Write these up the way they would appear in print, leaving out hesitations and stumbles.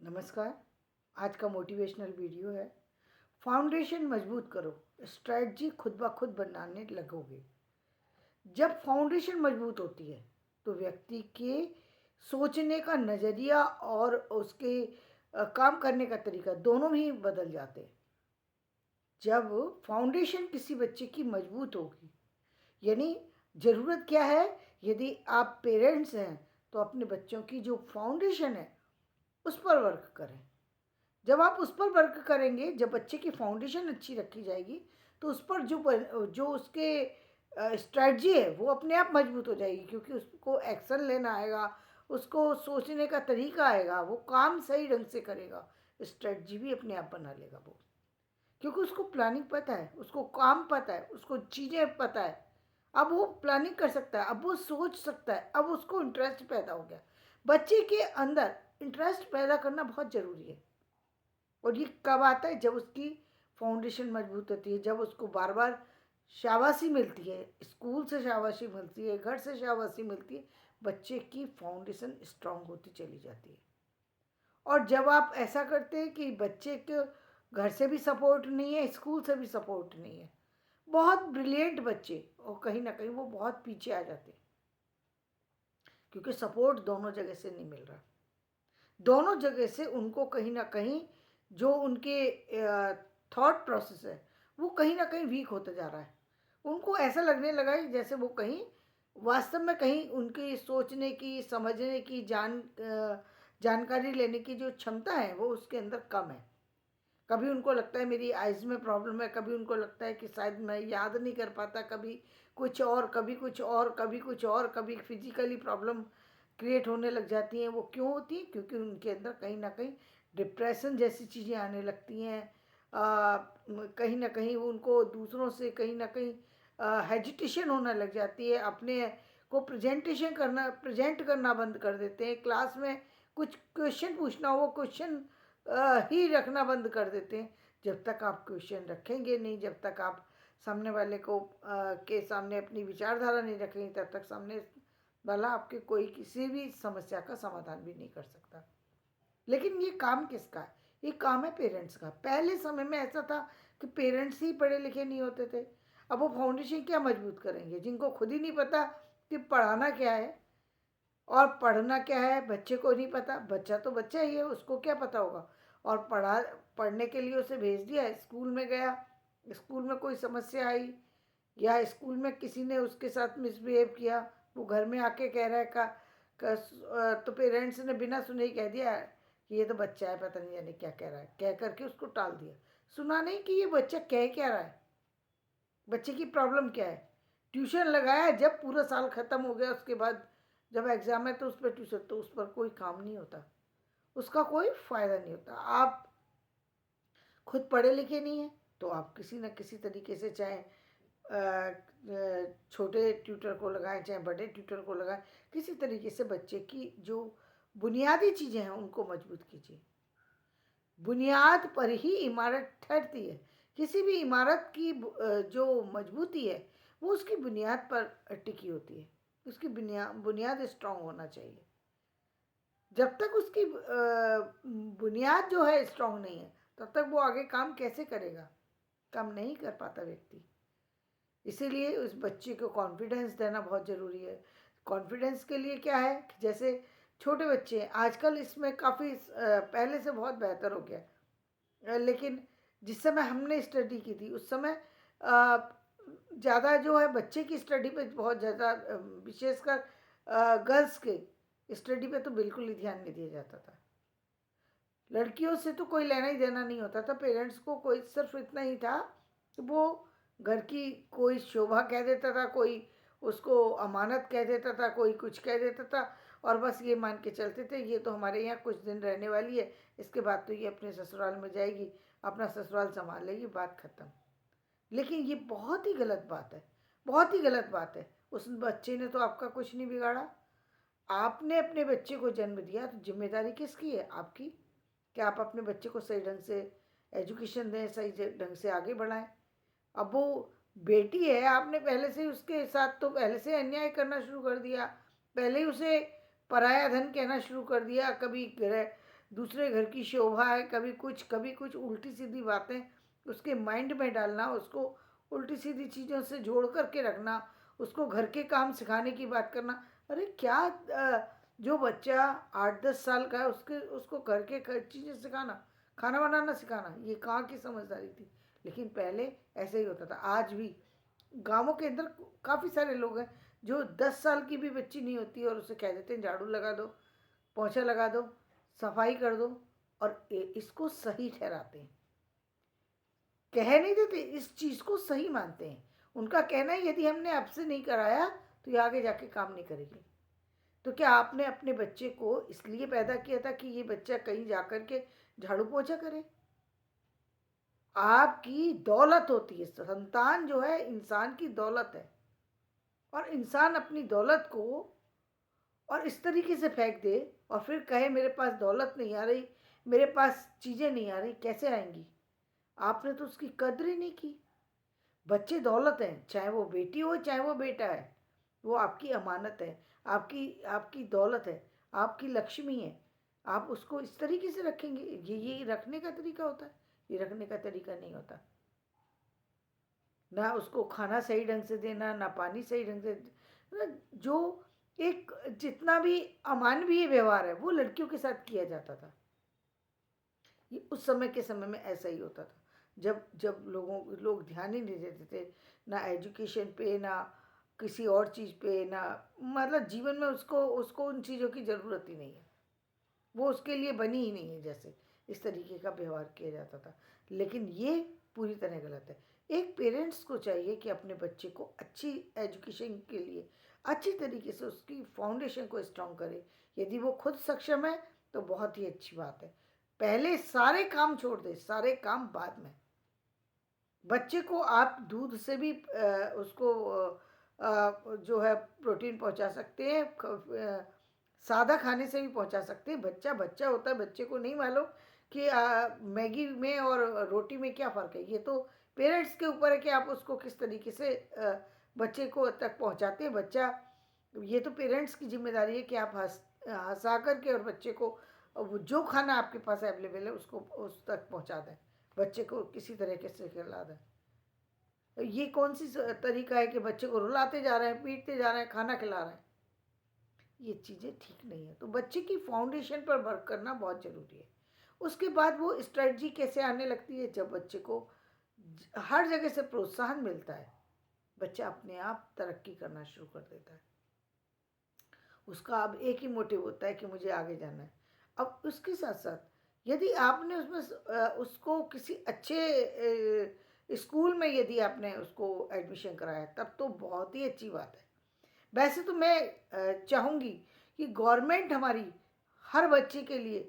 नमस्कार। आज का मोटिवेशनल वीडियो है। फाउंडेशन मजबूत करो, स्ट्रेटजी खुद ब खुद बनाने लगोगे। जब फाउंडेशन मजबूत होती है तो व्यक्ति के सोचने का नज़रिया और उसके काम करने का तरीका दोनों ही बदल जाते हैं। जब फाउंडेशन किसी बच्चे की मजबूत होगी, यानी ज़रूरत क्या है, यदि आप पेरेंट्स हैं तो अपने बच्चों की जो फाउंडेशन है उस पर वर्क करें। जब आप उस पर वर्क करेंगे, जब बच्चे की फाउंडेशन अच्छी रखी जाएगी तो उस पर जो उसके स्ट्रेटजी है वो अपने आप मजबूत हो जाएगी, क्योंकि उसको एक्शन लेना आएगा, उसको सोचने का तरीका आएगा, वो काम सही ढंग से करेगा, स्ट्रेटजी भी अपने आप बना लेगा वो, क्योंकि उसको प्लानिंग पता है, उसको काम पता है, उसको चीज़ें पता है। अब वो प्लानिंग कर सकता है, अब वो सोच सकता है, अब उसको इंटरेस्ट पैदा हो गया। बच्चे के अंदर इंटरेस्ट पैदा करना बहुत ज़रूरी है। और ये कब आता है? जब उसकी फाउंडेशन मजबूत होती है, जब उसको बार बार शाबाशी मिलती है, स्कूल से शाबाशी मिलती है, घर से शाबाशी मिलती है, बच्चे की फाउंडेशन स्ट्रांग होती चली जाती है। और जब आप ऐसा करते हैं कि बच्चे के घर से भी सपोर्ट नहीं है, स्कूल से भी सपोर्ट नहीं है, बहुत ब्रिलियंट बच्चे और कहीं ना कहीं वो बहुत पीछे आ जाते हैं, क्योंकि सपोर्ट दोनों जगह से नहीं मिल रहा। दोनों जगह से उनको कहीं ना कहीं जो उनके थॉट प्रोसेस है वो कहीं ना कहीं वीक होता जा रहा है। उनको ऐसा लगने लगा है जैसे वो कहीं वास्तव में कहीं उनकी सोचने की, समझने की, जानकारी लेने की जो क्षमता है वो उसके अंदर कम है। कभी उनको लगता है मेरी आइज़ में प्रॉब्लम है, कभी उनको लगता है कि शायद मैं याद नहीं कर पाता, कभी कुछ और, कभी कुछ और, कभी कुछ और, कभी फिजिकली प्रॉब्लम क्रिएट होने लग जाती हैं। वो क्यों होती है? क्योंकि उनके अंदर कहीं ना कहीं डिप्रेशन जैसी चीज़ें आने लगती हैं। कहीं ना कहीं उनको दूसरों से कहीं ना कहीं हेजिटेशन होने लग जाती है, अपने को प्रेजेंट करना बंद कर देते हैं। क्लास में कुछ क्वेश्चन पूछना हो, वो क्वेश्चन ही रखना बंद कर देते हैं। जब तक आप क्वेश्चन रखेंगे नहीं, जब तक आप सामने वाले को के सामने अपनी विचारधारा नहीं रखेंगे, तब तक सामने वाला आपके कोई किसी भी समस्या का समाधान भी नहीं कर सकता। लेकिन ये काम किसका है? ये काम है पेरेंट्स का। पहले समय में ऐसा था कि पेरेंट्स ही पढ़े लिखे नहीं होते थे। अब वो फाउंडेशन क्या मजबूत करेंगे जिनको खुद ही नहीं पता कि पढ़ाना क्या है और पढ़ना क्या है? बच्चे को नहीं पता। बच्चा तो बच्चा ही है, उसको क्या पता होगा? और पढ़ने के लिए उसे भेज दिया, स्कूल में गया, स्कूल में कोई समस्या आई या स्कूल में किसी ने उसके साथ मिसबिहेव किया, वो घर में आके कह रहा है तो पेरेंट्स ने बिना सुने ही कह दिया कि ये तो बच्चा है, पता नहीं जाने क्या कह रहा है, कह करके उसको टाल दिया। सुना नहीं कि ये बच्चा कह क्या रहा है, बच्चे की प्रॉब्लम क्या है। ट्यूशन लगाया, जब पूरा साल ख़त्म हो गया उसके बाद जब एग्ज़ाम है तो उस पर ट्यूशन, तो उस पर कोई काम नहीं होता, उसका कोई फ़ायदा नहीं होता। आप खुद पढ़े लिखे नहीं हैं तो आप किसी न किसी तरीके से, चाहे छोटे ट्यूटर को लगाएं चाहे बड़े ट्यूटर को लगाएं, किसी तरीके से बच्चे की जो बुनियादी चीज़ें हैं उनको मजबूत कीजिए। बुनियाद पर ही इमारत ठहरती है। किसी भी इमारत की जो मजबूती है वो उसकी बुनियाद पर टिकी होती है। उसकी बुनियाद स्ट्रांग होना चाहिए। जब तक उसकी बुनियाद जो है स्ट्रांग नहीं है, तब तक वो आगे काम कैसे करेगा? काम नहीं कर पाता व्यक्ति। इसीलिए उस बच्चे को कॉन्फिडेंस देना बहुत ज़रूरी है। कॉन्फिडेंस के लिए क्या है कि जैसे छोटे बच्चे हैं आजकल, इसमें काफ़ी पहले से बहुत बेहतर हो गया। लेकिन जिस समय हमने स्टडी की थी उस समय ज़्यादा जो है बच्चे की स्टडी पे बहुत ज़्यादा, विशेषकर गर्ल्स के स्टडी पे तो बिल्कुल ही ध्यान नहीं दिया जाता था। लड़कियों से तो कोई लेना ही देना नहीं होता था। पेरेंट्स को कोई सिर्फ इतना ही था कि वो घर की कोई शोभा कह देता था, कोई उसको अमानत कह देता था, कोई कुछ कह देता था, और बस ये मान के चलते थे ये तो हमारे यहाँ कुछ दिन रहने वाली है, इसके बाद तो ये अपने ससुराल में जाएगी, अपना ससुराल संभाल लेगी, बात ख़त्म। लेकिन ये बहुत ही गलत बात है, बहुत ही गलत बात है। उस बच्चे ने तो आपका कुछ नहीं बिगाड़ा। आपने अपने बच्चे को जन्म दिया तो जिम्मेदारी किसकी है? आपकी। कि आप अपने बच्चे को सही ढंग से एजुकेशन दें, सही ढंग से आगे बढ़ाएं। अब वो बेटी है, आपने पहले से उसके साथ तो पहले से अन्याय करना शुरू कर दिया, पहले ही उसे पराया धन कहना शुरू कर दिया। कभी दूसरे घर की शोभा है, कभी कुछ उल्टी सीधी बातें उसके माइंड में डालना, उसको उल्टी सीधी चीज़ों से जोड़ करके रखना, उसको घर के काम सिखाने की बात करना। अरे क्या जो बच्चा 8-10 साल का है उसको घर के चीज़ें सिखाना, खाना बनाना सिखाना, ये कहाँ की समझदारी थी। लेकिन पहले ऐसे ही होता था। आज भी गांवों के अंदर काफ़ी सारे लोग हैं जो 10 साल की भी बच्ची नहीं होती और उसे कह देते हैं झाड़ू लगा दो, पोछा लगा दो, सफाई कर दो, और इसको सही ठहराते हैं। कह नहीं देते, इस चीज़ को सही मानते हैं। उनका कहना है यदि हमने आपसे नहीं कराया तो ये आगे जाके काम नहीं करेगी। तो क्या आपने अपने बच्चे को इसलिए पैदा किया था कि ये बच्चा कहीं जाकर के झाड़ू पोछा करे? आपकी दौलत होती है, संतान जो है इंसान की दौलत है। और इंसान अपनी दौलत को और इस तरीके से फेंक दे और फिर कहे मेरे पास दौलत नहीं आ रही, मेरे पास चीज़ें नहीं आ रही, कैसे आएंगी? आपने तो उसकी कद्र ही नहीं की। बच्चे दौलत हैं, चाहे वो बेटी हो चाहे वो बेटा है, वो आपकी अमानत है, आपकी आपकी दौलत है, आपकी लक्ष्मी है। आप उसको इस तरीके से रखेंगे, ये रखने का तरीका होता है? ये रखने का तरीका नहीं होता। ना उसको खाना सही ढंग से देना, ना पानी सही ढंग से, जो एक जितना भी अमानवीय व्यवहार है वो लड़कियों के साथ किया जाता था। ये उस समय के समय में ऐसा ही होता था, जब जब लोग ध्यान ही नहीं देते थे, ना एजुकेशन पे, ना किसी और चीज़ पे, ना मतलब जीवन में उसको उसको उन चीज़ों की ज़रूरत ही नहीं है, वो उसके लिए बनी ही नहीं है, जैसे इस तरीके का व्यवहार किया जाता था। लेकिन ये पूरी तरह गलत है। एक पेरेंट्स को चाहिए कि अपने बच्चे को अच्छी एजुकेशन के लिए अच्छी तरीके से उसकी फाउंडेशन को स्ट्रॉन्ग करे। यदि वो खुद सक्षम है तो बहुत ही अच्छी बात है। पहले सारे काम छोड़ दे, सारे काम बाद में। बच्चे को आप दूध से भी उसको जो है प्रोटीन पहुंचा सकते हैं, सादा खाने से भी पहुंचा सकते हैं। बच्चा बच्चा होता है, बच्चे को नहीं मालूम कि मैगी में और रोटी में क्या फ़र्क है। ये तो पेरेंट्स के ऊपर है कि आप उसको किस तरीके से बच्चे को तक पहुंचाते हैं। बच्चा, ये तो पेरेंट्स की जिम्मेदारी है कि आप हंसा करके और बच्चे को जो खाना आपके पास अवेलेबल है उसको उस तक पहुंचा दें, बच्चे को किसी तरीके से खिला दें। ये कौन सी तरीका है कि बच्चे को रुलाते जा रहे हैं, पीटते जा रहे हैं, खाना खिला रहे हैं? ये चीज़ें ठीक नहीं है। तो बच्चे की फाउंडेशन पर वर्क करना बहुत ज़रूरी है। उसके बाद वो स्ट्रेटजी कैसे आने लगती है, जब बच्चे को हर जगह से प्रोत्साहन मिलता है, बच्चा अपने आप तरक्की करना शुरू कर देता है। उसका अब एक ही मोटिव होता है कि मुझे आगे जाना है। अब उसके साथ साथ यदि आपने उसमें उसको किसी अच्छे स्कूल में यदि आपने उसको एडमिशन कराया तब तो बहुत ही अच्छी बात है। वैसे तो मैं चाहूँगी कि गवर्नमेंट हमारी हर बच्चे के लिए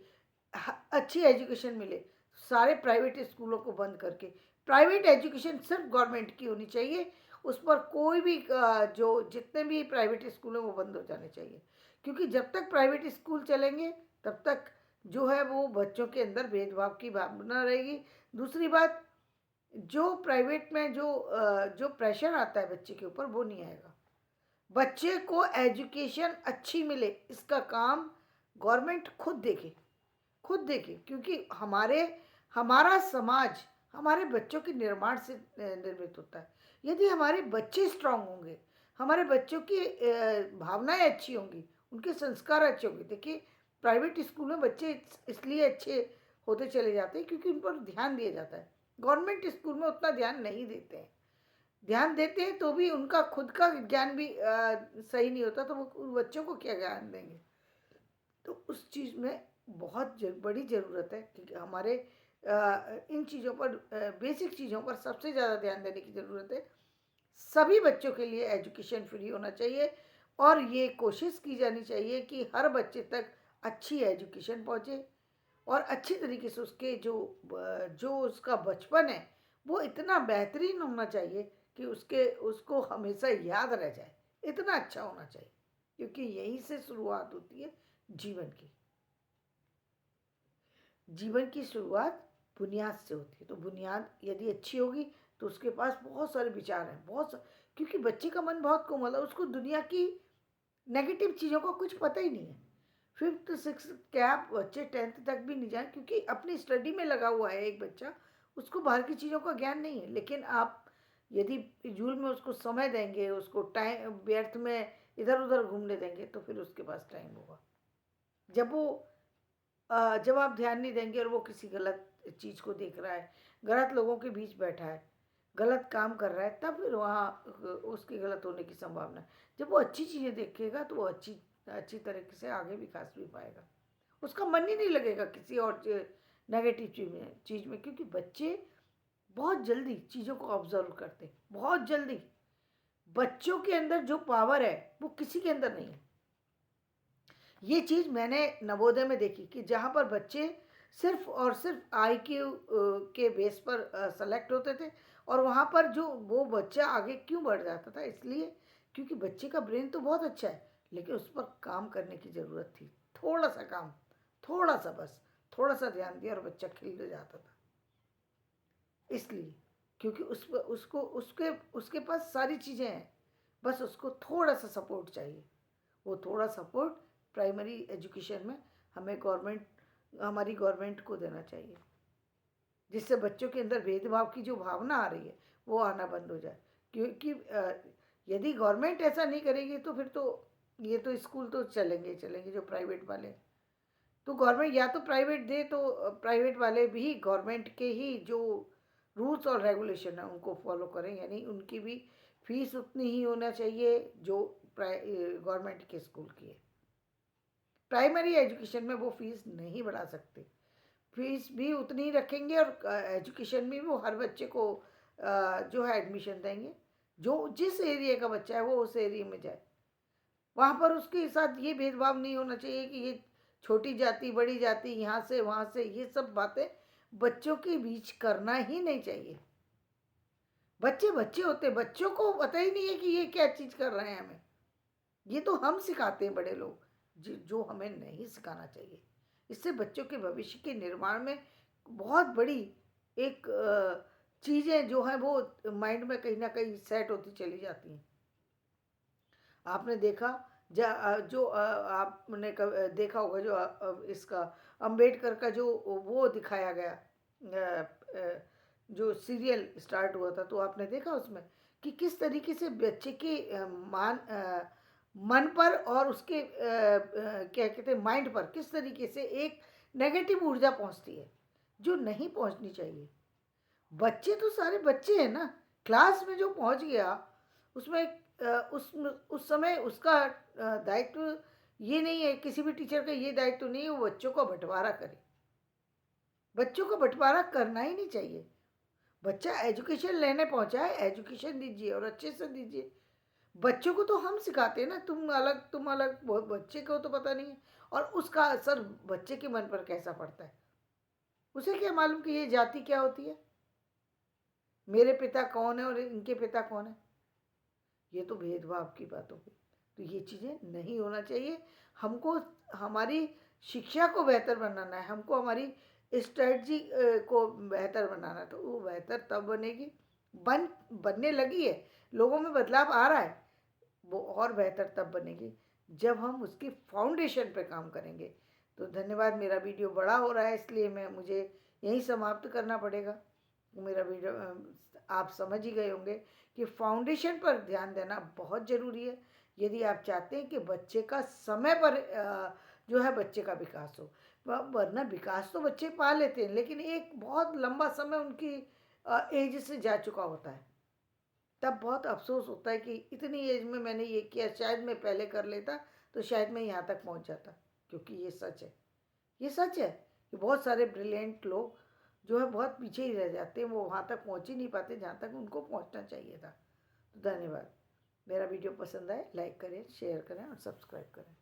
अच्छी एजुकेशन मिले। सारे प्राइवेट स्कूलों को बंद करके प्राइवेट एजुकेशन सिर्फ गवर्नमेंट की होनी चाहिए। उस पर कोई भी जो जितने भी प्राइवेट स्कूल हैं वो बंद हो जाने चाहिए, क्योंकि जब तक प्राइवेट स्कूल चलेंगे तब तक जो है वो बच्चों के अंदर भेदभाव की भावना रहेगी। दूसरी बात, जो प्राइवेट में जो प्रेशर आता है बच्चे के ऊपर वो नहीं आएगा। बच्चे को एजुकेशन अच्छी मिले इसका काम गवर्नमेंट खुद देखे, क्योंकि हमारा समाज हमारे बच्चों के निर्माण से निर्मित होता है। यदि हमारे बच्चे स्ट्रांग होंगे, हमारे बच्चों की भावनाएं अच्छी होंगी, उनके संस्कार अच्छे होंगे। देखिए, प्राइवेट स्कूल में बच्चे इसलिए अच्छे होते चले जाते हैं क्योंकि उन पर ध्यान दिया जाता है। गवर्नमेंट स्कूल में उतना ध्यान नहीं देते हैं। ध्यान देते हैं तो भी उनका खुद का ज्ञान भी सही नहीं होता, तो वो बच्चों को क्या ज्ञान देंगे? तो उस चीज़ में बहुत बड़ी ज़रूरत है कि हमारे इन चीज़ों पर, बेसिक चीज़ों पर सबसे ज़्यादा ध्यान देने की ज़रूरत है। सभी बच्चों के लिए एजुकेशन फ्री होना चाहिए और ये कोशिश की जानी चाहिए कि हर बच्चे तक अच्छी एजुकेशन पहुँचे और अच्छी तरीके से उसके जो उसका बचपन है वो इतना बेहतरीन होना चाहिए कि उसको हमेशा याद रह जाए। इतना अच्छा होना चाहिए, क्योंकि यहीं से शुरुआत होती है जीवन की। जीवन की शुरुआत बुनियाद से होती है। तो बुनियाद यदि अच्छी होगी तो उसके पास बहुत सारे विचार हैं, क्योंकि बच्चे का मन बहुत कोमल है, उसको दुनिया की नेगेटिव चीज़ों का कुछ पता ही नहीं है। 5th 6th क्या बच्चे 10th तक भी नहीं जाए, क्योंकि अपनी स्टडी में लगा हुआ है एक बच्चा, उसको बाहर की चीज़ों का ज्ञान नहीं है। लेकिन आप यदि फिजूल में उसको समय देंगे, उसको टाइम व्यर्थ में इधर उधर घूमने देंगे, तो फिर उसके पास टाइम होगा। जब आप ध्यान नहीं देंगे और वो किसी गलत चीज़ को देख रहा है, गलत लोगों के बीच बैठा है, गलत काम कर रहा है, तब फिर वहाँ उसके गलत होने की संभावना है। जब वो अच्छी चीज़ें देखेगा तो वो अच्छी अच्छी तरीके से आगे विकास भी पाएगा। उसका मन ही नहीं लगेगा किसी और नेगेटिव चीज़ में, क्योंकि बच्चे बहुत जल्दी चीज़ों को ऑब्जर्व करते हैं, बहुत जल्दी। बच्चों के अंदर जो पावर है वो किसी के अंदर नहीं है। ये चीज़ मैंने नवोदय में देखी कि जहाँ पर बच्चे सिर्फ और सिर्फ IQ के बेस पर सेलेक्ट होते थे, और वहाँ पर जो वो बच्चा आगे क्यों बढ़ जाता था, इसलिए क्योंकि बच्चे का ब्रेन तो बहुत अच्छा है, लेकिन उस पर काम करने की ज़रूरत थी। थोड़ा सा काम, थोड़ा सा, बस थोड़ा सा ध्यान दिया और बच्चा खिल जाता था। इसलिए क्योंकि उस पर उसको उसके उसके पास सारी चीज़ें हैं, बस उसको थोड़ा सा सपोर्ट चाहिए। वो थोड़ा सपोर्ट प्राइमरी एजुकेशन में हमारी गवर्नमेंट को देना चाहिए, जिससे बच्चों के अंदर भेदभाव की जो भावना आ रही है वो आना बंद हो जाए। क्योंकि यदि गवर्नमेंट ऐसा नहीं करेगी तो फिर तो ये तो स्कूल तो चलेंगे चलेंगे जो प्राइवेट वाले। तो गवर्नमेंट या तो प्राइवेट दे, तो प्राइवेट वाले भी गवर्नमेंट के ही जो रूल्स और रेगुलेशन है उनको फॉलो करें, यानी उनकी भी फीस उतनी ही होना चाहिए जो गवर्नमेंट के स्कूल की है। प्राइमरी एजुकेशन में वो फीस नहीं बढ़ा सकते, फीस भी उतनी ही रखेंगे, और एजुकेशन में वो हर बच्चे को जो है एडमिशन देंगे। जो जिस एरिया का बच्चा है वो उस एरिया में जाए, वहाँ पर उसके साथ ये भेदभाव नहीं होना चाहिए कि ये छोटी जाति बड़ी जाति, यहाँ से वहाँ से, ये सब बातें बच्चों के बीच करना ही नहीं चाहिए। बच्चे बच्चे होते, बच्चों को पता ही नहीं है कि ये क्या चीज़ कर रहे हैं हमें। ये तो हम सिखाते हैं बड़े लोग, जो हमें नहीं सिखाना चाहिए। इससे बच्चों के भविष्य के निर्माण में बहुत बड़ी एक चीज़ें जो हैं वो माइंड में कहीं ना कहीं सेट होती चली जाती हैं। आपने देखा जो आपने देखा होगा जो इसका अंबेडकर का जो वो दिखाया गया, जो सीरियल स्टार्ट हुआ था, तो आपने देखा उसमें कि किस तरीके से बच्चे के मन पर और उसके क्या कहते हैं माइंड पर किस तरीके से एक नेगेटिव ऊर्जा पहुंचती है जो नहीं पहुंचनी चाहिए। बच्चे तो सारे बच्चे हैं ना, क्लास में जो पहुंच गया उसमें उस समय उसका दायित्व ये नहीं है, किसी भी टीचर का ये दायित्व नहीं है वो बच्चों को बंटवारा करे। बच्चों को बंटवारा करना ही नहीं चाहिए। बच्चा एजुकेशन लेने पहुंचा है, एजुकेशन दीजिए और अच्छे से दीजिए। बच्चों को तो हम सिखाते हैं ना, तुम अलग, वो बच्चे को तो पता नहीं है, और उसका असर बच्चे के मन पर कैसा पड़ता है। उसे क्या मालूम कि ये जाति क्या होती है, मेरे पिता कौन है और इनके पिता कौन है। ये तो भेदभाव की बात होगी। तो ये चीज़ें नहीं होना चाहिए। हमको हमारी शिक्षा को बेहतर बनाना है, हमको हमारी स्ट्रेटजी को बेहतर बनाना है। तो वो बेहतर तब बनेगी, बनने लगी है, लोगों में बदलाव आ रहा है। वो और बेहतर तब बनेगी जब हम उसकी फाउंडेशन पे काम करेंगे। तो धन्यवाद। मेरा वीडियो बड़ा हो रहा है इसलिए मुझे यहीं समाप्त करना पड़ेगा। मेरा वीडियो आप समझ ही गए होंगे कि फाउंडेशन पर ध्यान देना बहुत ज़रूरी है यदि आप चाहते हैं कि बच्चे का समय पर जो है बच्चे का विकास हो। वरना विकास तो बच्चे पा लेते हैं, लेकिन एक बहुत लंबा समय उनकी एज से जा चुका होता है। तब बहुत अफसोस होता है कि इतनी एज में मैंने ये किया, शायद मैं पहले कर लेता तो शायद मैं यहाँ तक पहुँच जाता। क्योंकि ये सच है, ये सच है कि बहुत सारे ब्रिलियंट लोग जो है बहुत पीछे ही रह जाते हैं, वो वहाँ तक पहुँच ही नहीं पाते जहाँ तक उनको पहुँचना चाहिए था। तो धन्यवाद। मेरा वीडियो पसंद आए लाइक करें, शेयर करें और सब्सक्राइब करें।